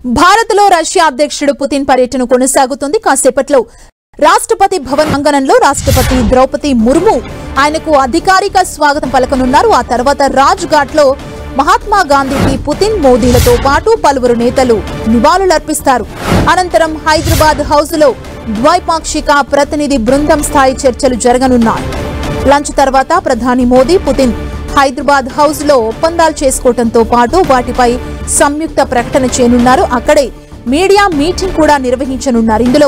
భారత్లో రష్యా అధ్యక్షుడు పుతిన్ పర్యటన కొనసాగుతుంది. కాసేపట్లో రాష్ట్రపతి భవన్ అంగణంలో రాష్ట్రపతి ద్రౌపది ముర్ము ఆయనకు అధికారిక స్వాగతం పలకనున్నారు. ఆ తర్వాత రాజ్ ఘాట్ లో మహాత్మా గాంధీకి పుతిన్, మోదీలతో పాటు పలువురు నేతలు నివాళులర్పిస్తారు. అనంతరం హైదరాబాద్ హౌస్ లో ద్వైపాక్షిక ప్రతినిధి బృందం స్థాయి చర్చలు జరగనున్నాయి. లంచ్ తర్వాత ప్రధాని మోదీ, పుతిన్ హైదరాబాద్ హౌస్ లో ఒప్పందాలు చేసుకోవడంతో పాటు వాటిపై సంయుక్త ప్రకటన చేయనున్నారు. అక్కడే మీడియా మీటింగ్ కూడా నిర్వహించనున్నారు. ఇందులో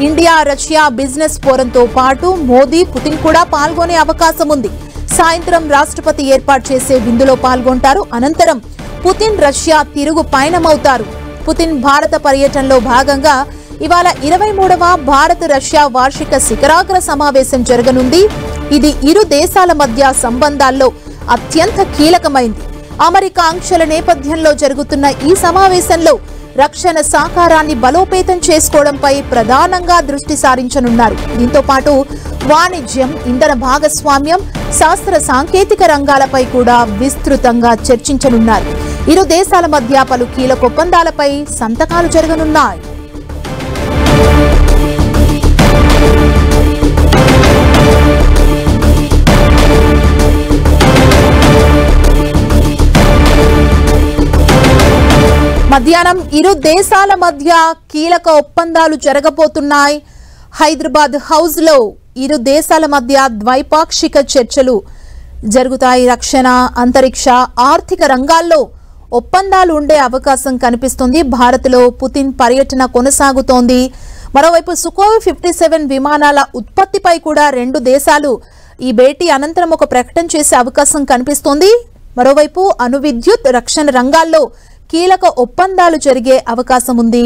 ఇండియా రష్యా బిజినెస్ ఫోరంతో పాటు మోదీ, పుతిన్ కూడా పాల్గొనే అవకాశం ఉంది. సాయంత్రం రాష్ట్రపతి ఏర్పాటు చేసే విందులో పాల్గొంటారు. అనంతరం పుతిన్ రష్యా తిరుగు పయనమవుతారు. పుతిన్ భారత పర్యటనలో భాగంగా ఇవాళ 23వ భారత్ రష్యా వార్షిక శిఖరాగ్ర సమావేశం జరగనుంది. ఇది ఇరు దేశాల మధ్య సంబంధాల్లో అత్యంత కీలకమైంది. అమెరికా ఆంక్షల నేపథ్యంలో జరుగుతున్న ఈ సమావేశంలో రక్షణ సహకారాన్ని బలోపేతం చేసుకోవడంపై ప్రధానంగా దృష్టి సారించనున్నారు. దీంతో పాటు వాణిజ్యం, ఇంధన భాగస్వామ్యం, శాస్త్ర సాంకేతిక రంగాలపై కూడా విస్తృతంగా చర్చించనున్నారు. ఇరు దేశాల మధ్య పలు కీలక ఒప్పందాలపై సంతకాలు జరగనున్నాయి. మధ్యాహ్నం ఇరు దేశాల మధ్య కీలక ఒప్పందాలు జరగబోతున్నాయి. హైదరాబాద్ హౌస్ లో ఇరు దేశాల మధ్య ద్వైపాక్షిక చర్చలు జరుగుతాయి. రక్షణ, అంతరిక్ష, ఆర్థిక రంగాల్లో ఒప్పందాలు ఉండే అవకాశం కనిపిస్తుంది. భారత్లో పుతిన్ పర్యటన కొనసాగుతోంది. మరోవైపు సుఖోయ్ 57 విమానాల ఉత్పత్తిపై కూడా రెండు దేశాలు ఈ భేటీ అనంతరం ఒక ప్రకటన చేసే అవకాశం కనిపిస్తోంది. మరోవైపు అణు విద్యుత్, రక్షణ రంగాల్లో కీలక ఒప్పందాలు జరిగే అవకాశం ఉంది.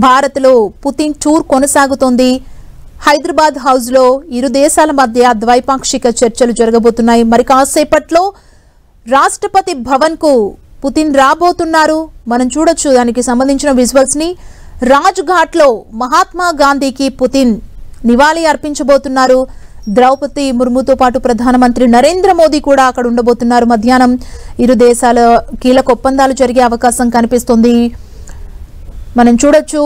భారత్లో పుతిన్ టూర్ కొనసాగుతోంది. హైదరాబాద్ హౌస్ లో ఇరు దేశాల మధ్య ద్వైపాక్షిక చర్చలు జరగబోతున్నాయి. మరి కాసేపట్లో రాష్ట్రపతి భవన్ కు పుతిన్ రాబోతున్నారు. మనం చూడొచ్చు దానికి సంబంధించిన విజువల్స్ ని. రాజ్ ఘాట్ లో మహాత్మా గాంధీకి పుతిన్ నివాళి అర్పించబోతున్నారు. ద్రౌపది ముర్ముతో పాటు ప్రధానమంత్రి నరేంద్ర మోదీ కూడా అక్కడ ఉండబోతున్నారు. మధ్యాహ్నం ఇరు దేశాల కీలక ఒప్పందాలు జరిగే అవకాశం కనిపిస్తుంది. మనం చూడొచ్చు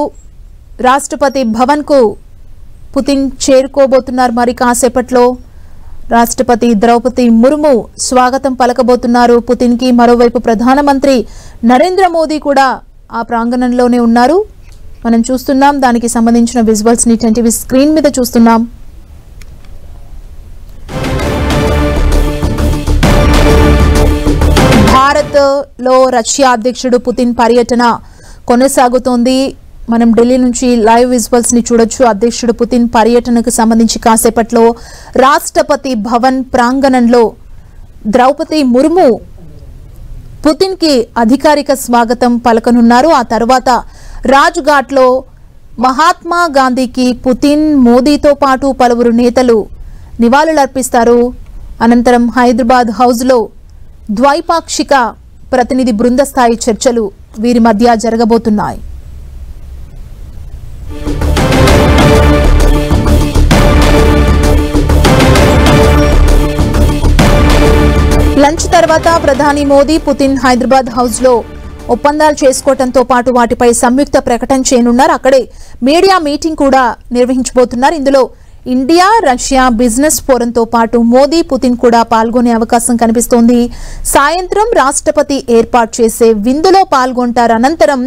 రాష్ట్రపతి భవన్ కు పుతిన్ చేరుకోబోతున్నారు. మరి కాసేపట్లో రాష్ట్రపతి ద్రౌపది ముర్ము స్వాగతం పలకబోతున్నారు పుతిన్ కి. మరోవైపు ప్రధానమంత్రి నరేంద్ర మోదీ కూడా ఆ ప్రాంగణంలోనే ఉన్నారు. మనం చూస్తున్నాం దానికి సంబంధించిన విజువల్స్ ని టీవీ స్క్రీన్ మీద చూస్తున్నాం. భారత్ లో రష్యా అధ్యక్షుడు పుతిన్ పర్యటన కొనసాగుతోంది. మనం ఢిల్లీ నుంచి లైవ్ విజువల్స్ ని చూడొచ్చు. అధ్యక్షుడు పుతిన్ పర్యటనకు సంబంధించి కాసేపట్లో రాష్ట్రపతి భవన్ ప్రాంగణంలో ద్రౌపది ముర్ము పుతిన్ కి అధికారిక స్వాగతం పలకనున్నారు. ఆ తర్వాత రాజ్ ఘాట్ లో మహాత్మా గాంధీకి పుతిన్, మోదీతో పాటు పలువురు నేతలు నివాళులర్పిస్తారు. అనంతరం హైదరాబాద్ హౌస్ లో ద్వైపాక్షిక ప్రతినిధి బృంద స్థాయి చర్చలు వీరి మధ్య జరగబోతున్నాయి. లంచ్ తర్వాత ప్రధాని మోదీ, పుతిన్ హైదరాబాద్ హౌస్ లో ఒప్పందాలు చేసుకోవడంతో పాటు వాటిపై సంయుక్త ప్రకటన చేయనున్నారు. అక్కడే మీడియా మీటింగ్ కూడా నిర్వహించబోతున్నారు. ఇందులో ఇండియా రష్యా బిజినెస్ ఫోరంతో పాటు మోదీ, పుతిన్ కూడా పాల్గొనే అవకాశం కనిపిస్తోంది. సాయంత్రం రాష్ట్రపతి ఏర్పాటు చేసే విందులో పాల్గొంటారు. అనంతరం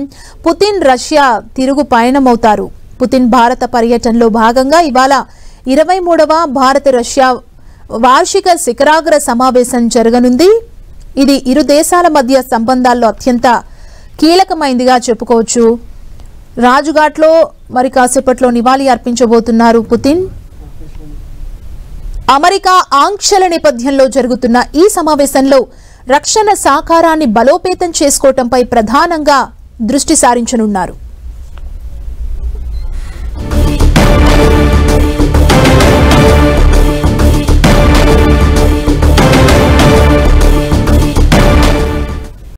పుతిన్ రష్యా తిరుగు పయనమవుతారు. పుతిన్ భారత పర్యటనలో భాగంగా ఇవాళ 23వ భారత రష్యా వార్షిక శిఖరాగ్ర సమావేశం జరగనుంది. ఇది ఇరు దేశాల మధ్య సంబంధాల్లో అత్యంత కీలకమైందిగా చెప్పుకోవచ్చు. రాజ్ఘాట్ లో మరి కాసేపట్లో నివాళి అర్పించబోతున్నారు పుతిన్. అమెరికా ఆంక్షల నేపథ్యంలో జరుగుతున్న ఈ సమావేశంలో రక్షణ సహకారాన్ని బలోపేతం చేసుకోవడంపై ప్రధానంగా దృష్టి సారించనున్నారు.